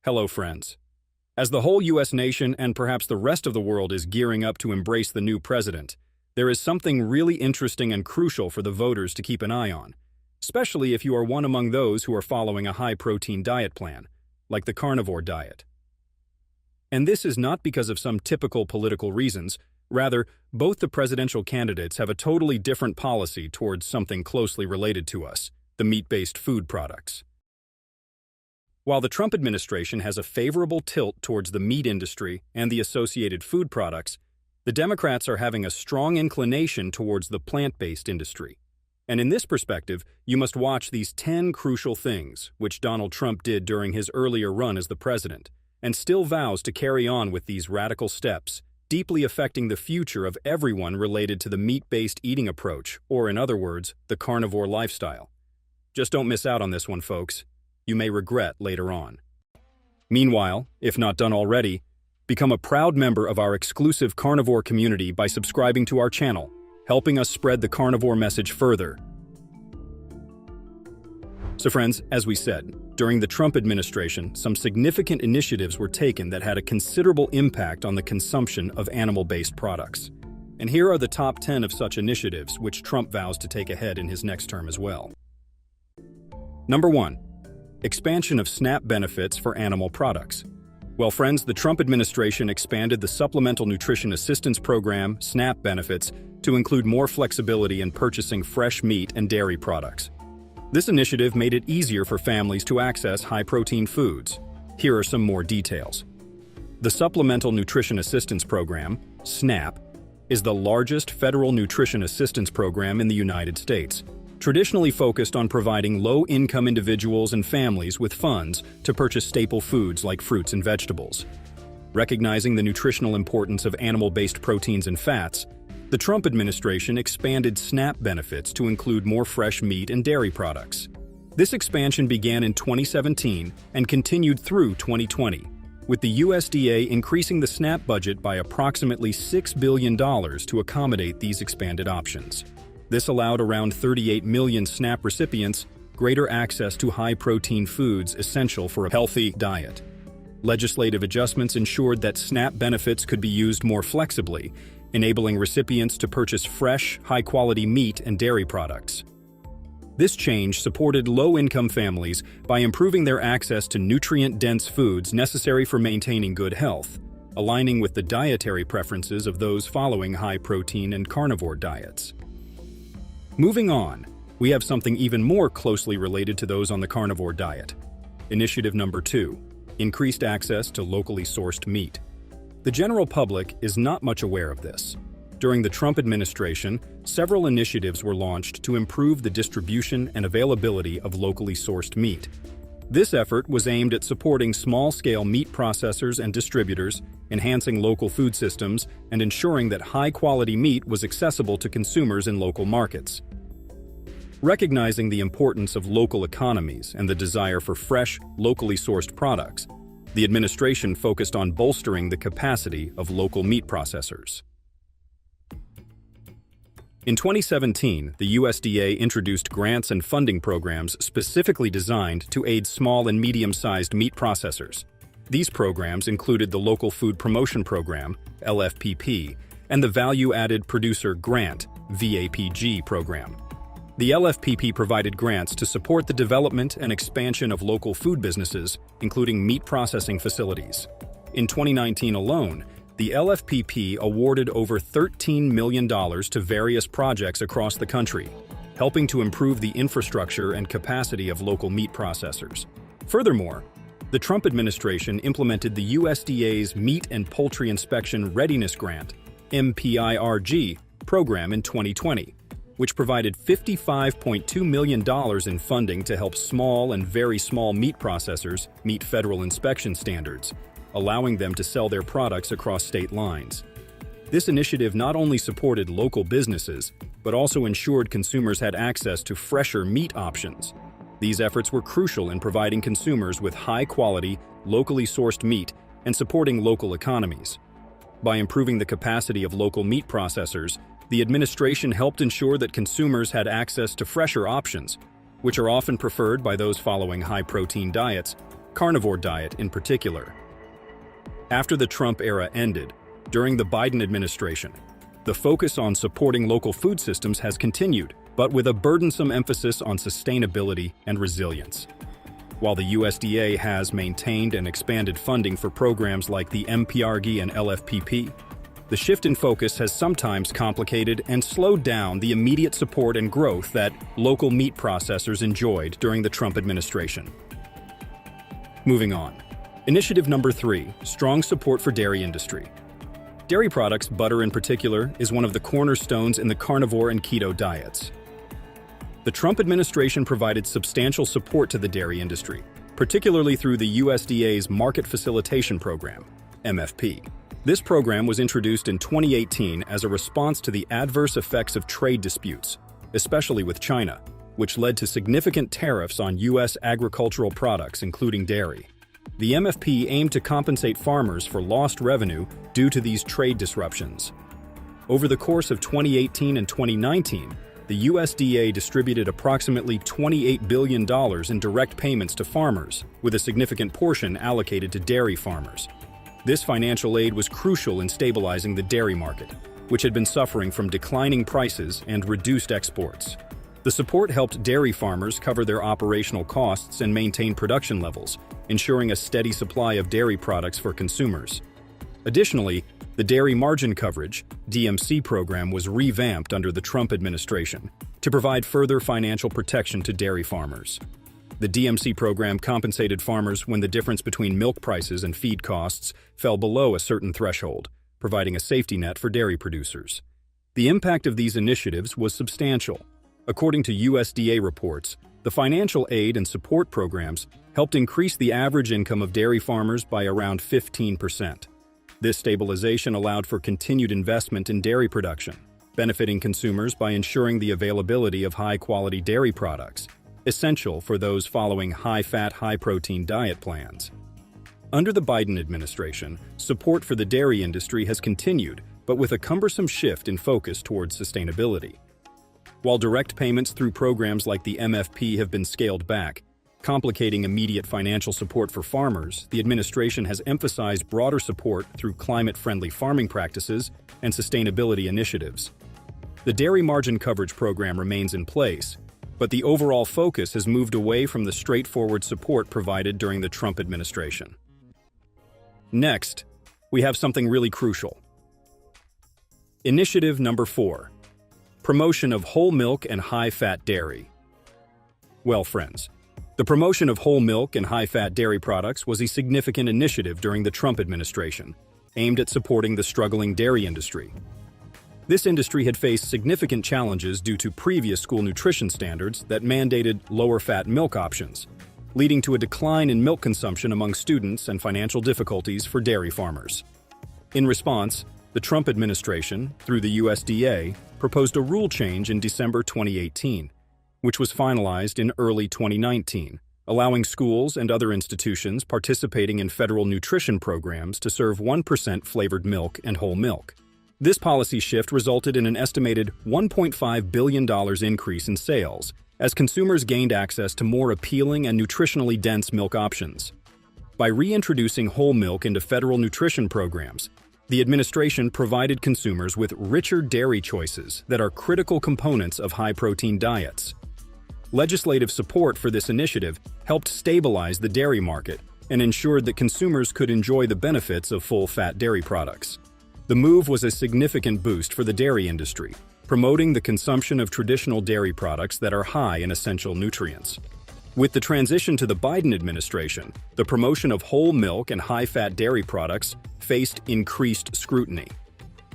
Hello, friends. As the whole U.S. nation and perhaps the rest of the world is gearing up to embrace the new president, there is something really interesting and crucial for the voters to keep an eye on, especially if you are one among those who are following a high-protein diet plan, like the carnivore diet. And this is not because of some typical political reasons. Rather, both the presidential candidates have a totally different policy towards something closely related to us, the meat-based food products. While the Trump administration has a favorable tilt towards the meat industry and the associated food products, the Democrats are having a strong inclination towards the plant-based industry. And in this perspective, you must watch these 10 crucial things which Donald Trump did during his earlier run as the president, and still vows to carry on with these radical steps, deeply affecting the future of everyone related to the meat-based eating approach, or in other words, the carnivore lifestyle. Just don't miss out on this one, folks. You may regret later on. Meanwhile, if not done already, become a proud member of our exclusive carnivore community by subscribing to our channel, helping us spread the carnivore message further. So friends, as we said, during the Trump administration, some significant initiatives were taken that had a considerable impact on the consumption of animal-based products. And here are the top 10 of such initiatives which Trump vows to take ahead in his next term as well. Number 1. Expansion of SNAP benefits for animal products. Well, friends, the Trump administration expanded the Supplemental Nutrition Assistance Program, SNAP benefits, to include more flexibility in purchasing fresh meat and dairy products. This initiative made it easier for families to access high-protein foods. Here are some more details. The Supplemental Nutrition Assistance Program, SNAP, is the largest federal nutrition assistance program in the United States, traditionally focused on providing low-income individuals and families with funds to purchase staple foods like fruits and vegetables. Recognizing the nutritional importance of animal-based proteins and fats, the Trump administration expanded SNAP benefits to include more fresh meat and dairy products. This expansion began in 2017 and continued through 2020, with the USDA increasing the SNAP budget by approximately $6 billion to accommodate these expanded options. This allowed around 38 million SNAP recipients greater access to high-protein foods essential for a healthy diet. Legislative adjustments ensured that SNAP benefits could be used more flexibly, enabling recipients to purchase fresh, high-quality meat and dairy products. This change supported low-income families by improving their access to nutrient-dense foods necessary for maintaining good health, aligning with the dietary preferences of those following high-protein and carnivore diets. Moving on, we have something even more closely related to those on the carnivore diet. Initiative number 2, increased access to locally sourced meat. The general public is not much aware of this. During the Trump administration, several initiatives were launched to improve the distribution and availability of locally sourced meat. This effort was aimed at supporting small-scale meat processors and distributors, enhancing local food systems, and ensuring that high-quality meat was accessible to consumers in local markets. Recognizing the importance of local economies and the desire for fresh, locally sourced products, the administration focused on bolstering the capacity of local meat processors. In 2017, the USDA introduced grants and funding programs specifically designed to aid small and medium-sized meat processors. These programs included the Local Food Promotion Program, LFPP, and the Value-Added Producer Grant, VAPG program. The LFPP provided grants to support the development and expansion of local food businesses, including meat processing facilities. In 2019 alone, the LFPP awarded over $13 million to various projects across the country, helping to improve the infrastructure and capacity of local meat processors. Furthermore, the Trump administration implemented the USDA's Meat and Poultry Inspection Readiness Grant, MPIRG, program in 2020, which provided $55.2 million in funding to help small and very small meat processors meet federal inspection standards, allowing them to sell their products across state lines. This initiative not only supported local businesses, but also ensured consumers had access to fresher meat options. These efforts were crucial in providing consumers with high-quality, locally sourced meat and supporting local economies. By improving the capacity of local meat processors, the administration helped ensure that consumers had access to fresher options, which are often preferred by those following high-protein diets, carnivore diet in particular. After the Trump era ended, during the Biden administration, the focus on supporting local food systems has continued, but with a burdensome emphasis on sustainability and resilience. While the USDA has maintained and expanded funding for programs like the MPRG and LFPP, the shift in focus has sometimes complicated and slowed down the immediate support and growth that local meat processors enjoyed during the Trump administration. Moving on. Initiative number 3, strong support for dairy industry. Dairy products, butter in particular, is one of the cornerstones in the carnivore and keto diets. The Trump administration provided substantial support to the dairy industry, particularly through the USDA's Market Facilitation Program, MFP. This program was introduced in 2018 as a response to the adverse effects of trade disputes, especially with China, which led to significant tariffs on U.S. agricultural products, including dairy. The MFP aimed to compensate farmers for lost revenue due to these trade disruptions. Over the course of 2018 and 2019, the USDA distributed approximately $28 billion in direct payments to farmers, with a significant portion allocated to dairy farmers. This financial aid was crucial in stabilizing the dairy market, which had been suffering from declining prices and reduced exports. The support helped dairy farmers cover their operational costs and maintain production levels, ensuring a steady supply of dairy products for consumers. Additionally, the Dairy Margin Coverage (DMC) program was revamped under the Trump administration to provide further financial protection to dairy farmers. The DMC program compensated farmers when the difference between milk prices and feed costs fell below a certain threshold, providing a safety net for dairy producers. The impact of these initiatives was substantial. According to USDA reports, the financial aid and support programs helped increase the average income of dairy farmers by around 15%. This stabilization allowed for continued investment in dairy production, benefiting consumers by ensuring the availability of high-quality dairy products, essential for those following high-fat, high-protein diet plans. Under the Biden administration, support for the dairy industry has continued, but with a cumbersome shift in focus towards sustainability. While direct payments through programs like the MFP have been scaled back, complicating immediate financial support for farmers, the administration has emphasized broader support through climate-friendly farming practices and sustainability initiatives. The Dairy Margin Coverage program remains in place, but the overall focus has moved away from the straightforward support provided during the Trump administration. Next, we have something really crucial. Initiative number 4. Promotion of whole milk and high-fat dairy. Well, friends, the promotion of whole milk and high-fat dairy products was a significant initiative during the Trump administration, aimed at supporting the struggling dairy industry. This industry had faced significant challenges due to previous school nutrition standards that mandated lower-fat milk options, leading to a decline in milk consumption among students and financial difficulties for dairy farmers. In response, the Trump administration, through the USDA, proposed a rule change in December 2018, which was finalized in early 2019, allowing schools and other institutions participating in federal nutrition programs to serve 1% flavored milk and whole milk. This policy shift resulted in an estimated $1.5 billion increase in sales, as consumers gained access to more appealing and nutritionally dense milk options. By reintroducing whole milk into federal nutrition programs, the administration provided consumers with richer dairy choices that are critical components of high-protein diets. Legislative support for this initiative helped stabilize the dairy market and ensured that consumers could enjoy the benefits of full-fat dairy products. The move was a significant boost for the dairy industry, promoting the consumption of traditional dairy products that are high in essential nutrients. With the transition to the Biden administration, the promotion of whole milk and high-fat dairy products faced increased scrutiny.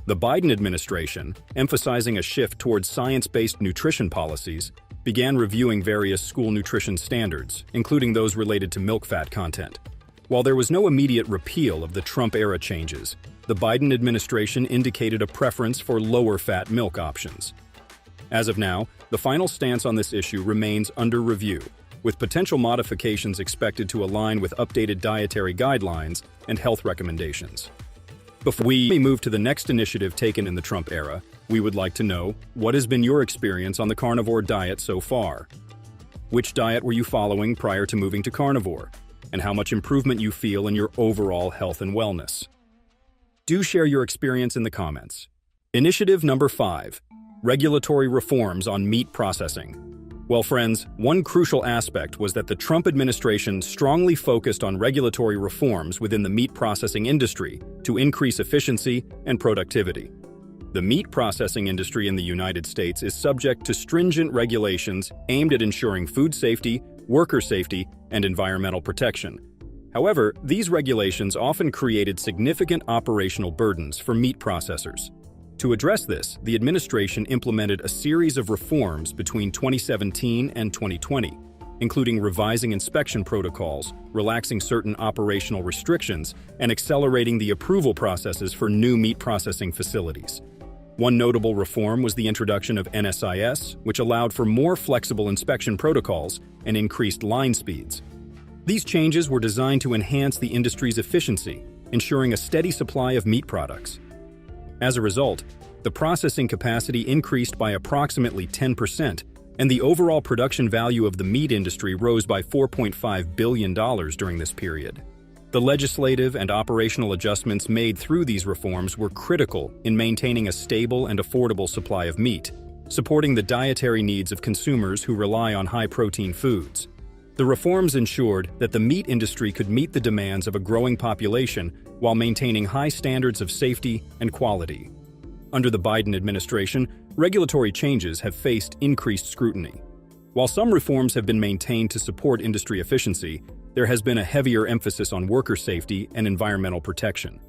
The Biden administration, emphasizing a shift towards science-based nutrition policies, began reviewing various school nutrition standards, including those related to milk fat content. While there was no immediate repeal of the Trump-era changes, the Biden administration indicated a preference for lower-fat milk options. As of now, the final stance on this issue remains under review, with potential modifications expected to align with updated dietary guidelines and health recommendations. Before we move to the next initiative taken in the Trump era, we would like to know, what has been your experience on the carnivore diet so far? Which diet were you following prior to moving to carnivore? and how much improvement you feel in your overall health and wellness. Do share your experience in the comments. Initiative number 5. Regulatory reforms on meat processing. Well, friends, one crucial aspect was that the Trump administration strongly focused on regulatory reforms within the meat processing industry to increase efficiency and productivity. The meat processing industry in the United States is subject to stringent regulations aimed at ensuring food safety, worker safety, and environmental protection. However, these regulations often created significant operational burdens for meat processors. To address this, the administration implemented a series of reforms between 2017 and 2020, including revising inspection protocols, relaxing certain operational restrictions, and accelerating the approval processes for new meat processing facilities. One notable reform was the introduction of NSIS, which allowed for more flexible inspection protocols and increased line speeds. These changes were designed to enhance the industry's efficiency, ensuring a steady supply of meat products. As a result, the processing capacity increased by approximately 10%, and the overall production value of the meat industry rose by $4.5 billion during this period. The legislative and operational adjustments made through these reforms were critical in maintaining a stable and affordable supply of meat, supporting the dietary needs of consumers who rely on high-protein foods. The reforms ensured that the meat industry could meet the demands of a growing population while maintaining high standards of safety and quality. Under the Biden administration, regulatory changes have faced increased scrutiny. While some reforms have been maintained to support industry efficiency, there has been a heavier emphasis on worker safety and environmental protection.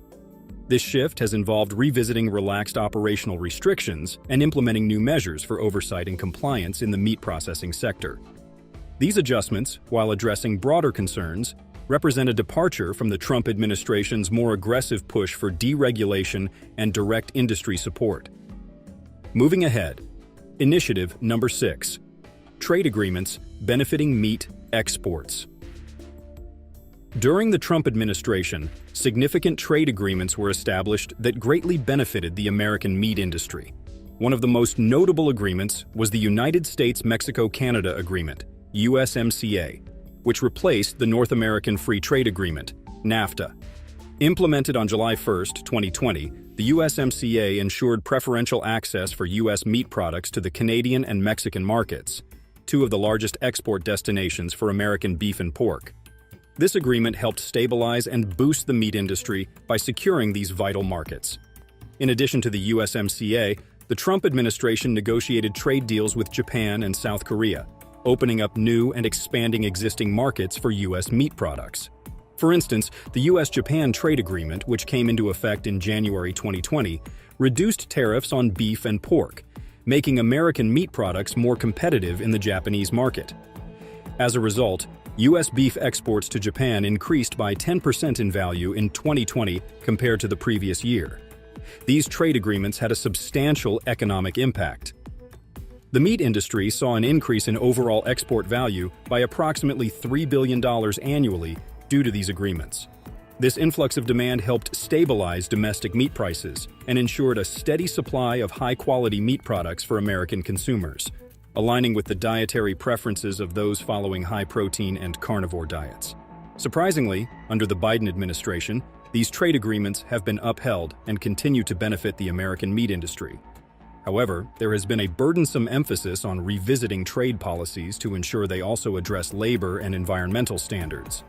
This shift has involved revisiting relaxed operational restrictions and implementing new measures for oversight and compliance in the meat processing sector. These adjustments, while addressing broader concerns, represent a departure from the Trump administration's more aggressive push for deregulation and direct industry support. Moving ahead, Initiative number 6. Trade agreements benefiting meat exports. During the Trump administration, significant trade agreements were established that greatly benefited the American meat industry. One of the most notable agreements was the United States-Mexico-Canada Agreement, USMCA, which replaced the North American Free Trade Agreement, NAFTA. Implemented on July 1, 2020, the USMCA ensured preferential access for U.S. meat products to the Canadian and Mexican markets, two of the largest export destinations for American beef and pork. This agreement helped stabilize and boost the meat industry by securing these vital markets. In addition to the USMCA, the Trump administration negotiated trade deals with Japan and South Korea, opening up new and expanding existing markets for U.S. meat products. For instance, the U.S.-Japan trade agreement, which came into effect in January 2020, reduced tariffs on beef and pork, making American meat products more competitive in the Japanese market. As a result, U.S. beef exports to Japan increased by 10% in value in 2020 compared to the previous year. These trade agreements had a substantial economic impact. The meat industry saw an increase in overall export value by approximately $3 billion annually due to these agreements. This influx of demand helped stabilize domestic meat prices and ensured a steady supply of high-quality meat products for American consumers, aligning with the dietary preferences of those following high-protein and carnivore diets. Surprisingly, under the Biden administration, these trade agreements have been upheld and continue to benefit the American meat industry. However, there has been a burdensome emphasis on revisiting trade policies to ensure they also address labor and environmental standards.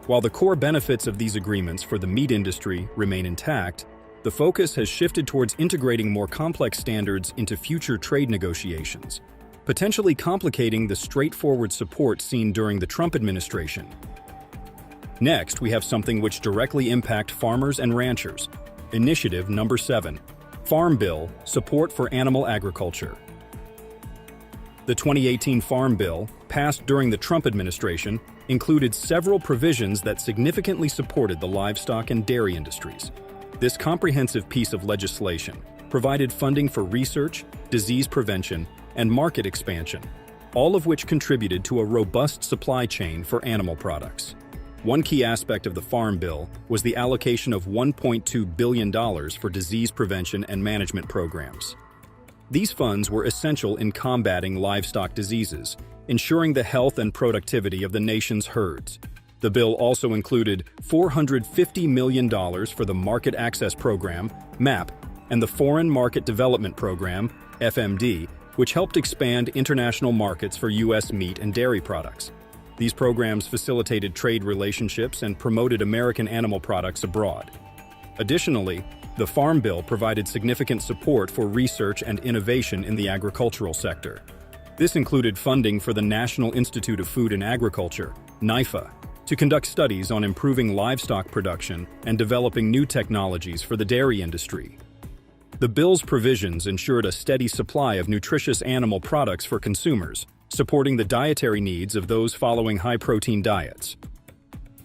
While the core benefits of these agreements for the meat industry remain intact, the focus has shifted towards integrating more complex standards into future trade negotiations, potentially complicating the straightforward support seen during the Trump administration. Next, we have something which directly impacts farmers and ranchers. Initiative number 7. Farm Bill, Support for Animal Agriculture. The 2018 Farm Bill, passed during the Trump administration, included several provisions that significantly supported the livestock and dairy industries. This comprehensive piece of legislation provided funding for research, disease prevention, and market expansion, all of which contributed to a robust supply chain for animal products. One key aspect of the Farm Bill was the allocation of $1.2 billion for disease prevention and management programs. These funds were essential in combating livestock diseases, ensuring the health and productivity of the nation's herds. The bill also included $450 million for the Market Access Program, MAP, and the Foreign Market Development Program, FMD, which helped expand international markets for U.S. meat and dairy products. These programs facilitated trade relationships and promoted American animal products abroad. Additionally, the Farm Bill provided significant support for research and innovation in the agricultural sector. This included funding for the National Institute of Food and Agriculture, NIFA, to conduct studies on improving livestock production and developing new technologies for the dairy industry. The bill's provisions ensured a steady supply of nutritious animal products for consumers, supporting the dietary needs of those following high-protein diets.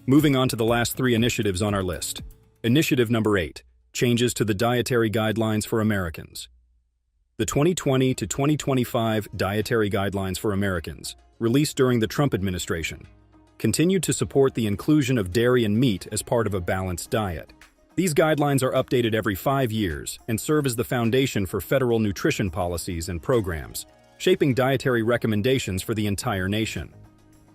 Moving on to the last three initiatives on our list. Initiative number 8, changes to the dietary guidelines for Americans. The 2020 to 2025 Dietary Guidelines for Americans, released during the Trump administration, continued to support the inclusion of dairy and meat as part of a balanced diet. These guidelines are updated every 5 years and serve as the foundation for federal nutrition policies and programs, shaping dietary recommendations for the entire nation.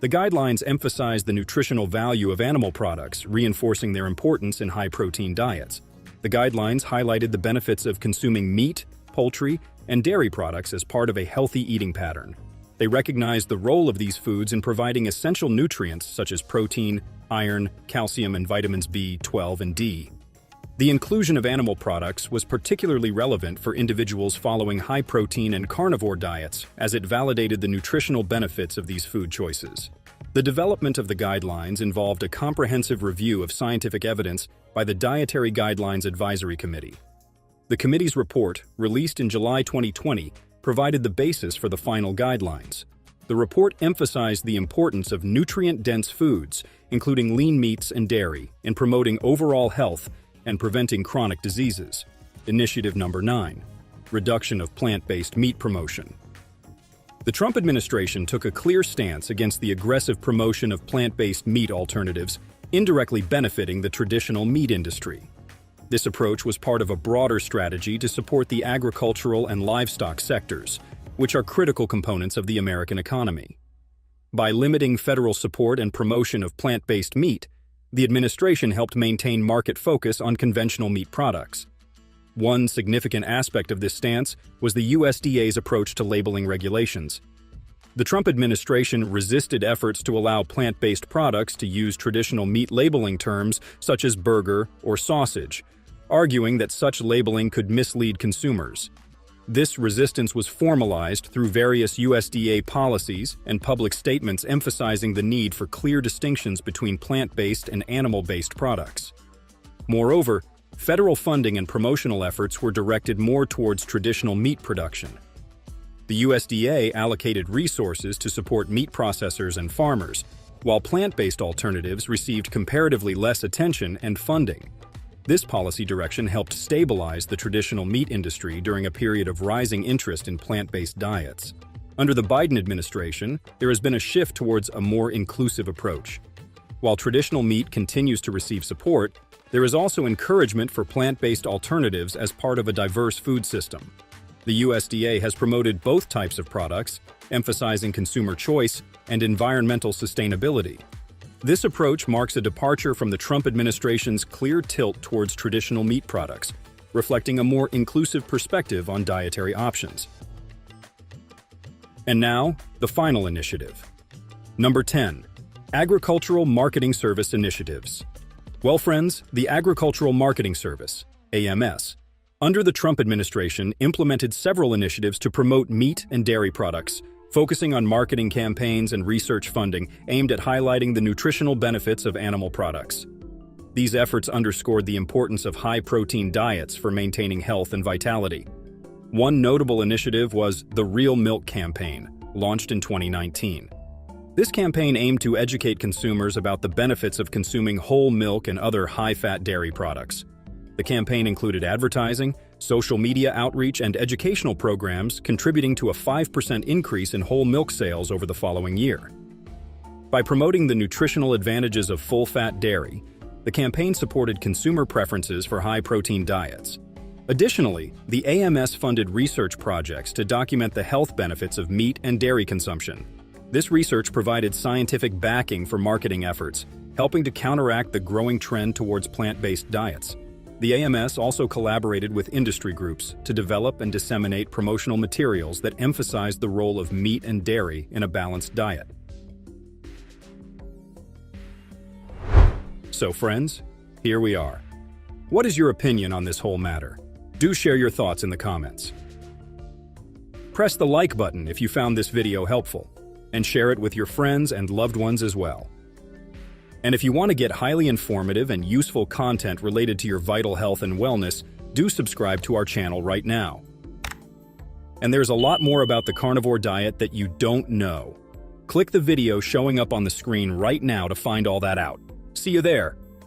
The guidelines emphasize the nutritional value of animal products, reinforcing their importance in high-protein diets. The guidelines highlighted the benefits of consuming meat, poultry, and dairy products as part of a healthy eating pattern. They recognized the role of these foods in providing essential nutrients such as protein, iron, calcium, and vitamins B, 12, and D. The inclusion of animal products was particularly relevant for individuals following high-protein and carnivore diets, as it validated the nutritional benefits of these food choices. The development of the guidelines involved a comprehensive review of scientific evidence by the Dietary Guidelines Advisory Committee. The committee's report, released in July 2020, provided the basis for the final guidelines. The report emphasized the importance of nutrient-dense foods, including lean meats and dairy, in promoting overall health and preventing chronic diseases. Initiative number 9, reduction of plant-based meat promotion. The Trump administration took a clear stance against the aggressive promotion of plant-based meat alternatives, indirectly benefiting the traditional meat industry. This approach was part of a broader strategy to support the agricultural and livestock sectors, which are critical components of the American economy. By limiting federal support and promotion of plant-based meat, the administration helped maintain market focus on conventional meat products. One significant aspect of this stance was the USDA's approach to labeling regulations. The Trump administration resisted efforts to allow plant-based products to use traditional meat labeling terms such as burger or sausage, arguing that such labeling could mislead consumers. This resistance was formalized through various USDA policies and public statements emphasizing the need for clear distinctions between plant-based and animal-based products. Moreover, federal funding and promotional efforts were directed more towards traditional meat production. The USDA allocated resources to support meat processors and farmers, while plant-based alternatives received comparatively less attention and funding. This policy direction helped stabilize the traditional meat industry during a period of rising interest in plant-based diets. Under the Biden administration, there has been a shift towards a more inclusive approach. While traditional meat continues to receive support, there is also encouragement for plant-based alternatives as part of a diverse food system. The USDA has promoted both types of products, emphasizing consumer choice and environmental sustainability. This approach marks a departure from the Trump administration's clear tilt towards traditional meat products, reflecting a more inclusive perspective on dietary options. And now, the final initiative. Number 10. Agricultural Marketing Service Initiatives. Well, friends, the Agricultural Marketing Service, AMS, under the Trump administration implemented several initiatives to promote meat and dairy products, focusing on marketing campaigns and research funding aimed at highlighting the nutritional benefits of animal products. These efforts underscored the importance of high-protein diets for maintaining health and vitality. One notable initiative was the Real Milk campaign, launched in 2019. This campaign aimed to educate consumers about the benefits of consuming whole milk and other high-fat dairy products. The campaign included advertising, social media outreach, and educational programs, contributing to a 5% increase in whole milk sales over the following year. By promoting the nutritional advantages of full-fat dairy, the campaign supported consumer preferences for high-protein diets. Additionally, the AMS funded research projects to document the health benefits of meat and dairy consumption. This research provided scientific backing for marketing efforts, helping to counteract the growing trend towards plant-based diets. The AMS also collaborated with industry groups to develop and disseminate promotional materials that emphasized the role of meat and dairy in a balanced diet. So friends, here we are. What is your opinion on this whole matter? Do share your thoughts in the comments. Press the like button if you found this video helpful, and share it with your friends and loved ones as well. And if you want to get highly informative and useful content related to your vital health and wellness, do subscribe to our channel right now. And there's a lot more about the carnivore diet that you don't know. Click the video showing up on the screen right now to find all that out. See you there!